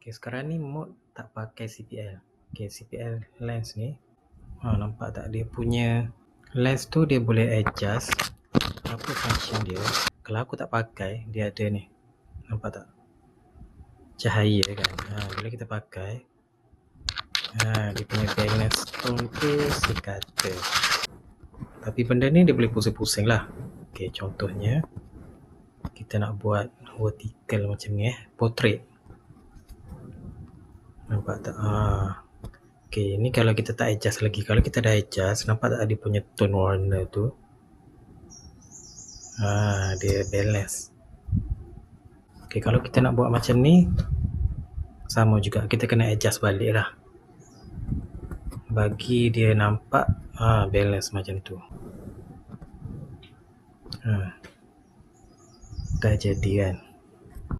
Okay, sekarang ni mode tak pakai CPL. Okay, CPL lens ni, nampak tak dia punya lens tu dia boleh adjust apa function dia. Kalau aku tak pakai, dia ada ni, nampak tak? Cahaya kan. Bila kita pakai, dia punya balance tone tu sekata. Tapi benda ni dia boleh pusing-pusing lah. Okay, contohnya kita nak buat vertical macam ni, portrait. Nampak tak? Okay, ni kalau kita tak adjust lagi. Kalau kita dah adjust, nampak tak dia punya tone warna tu? Dia balance. Okay, kalau kita nak buat macam ni, sama juga. Kita kena adjust balik lah. Bagi dia nampak balance macam tu. Dah jadi kan?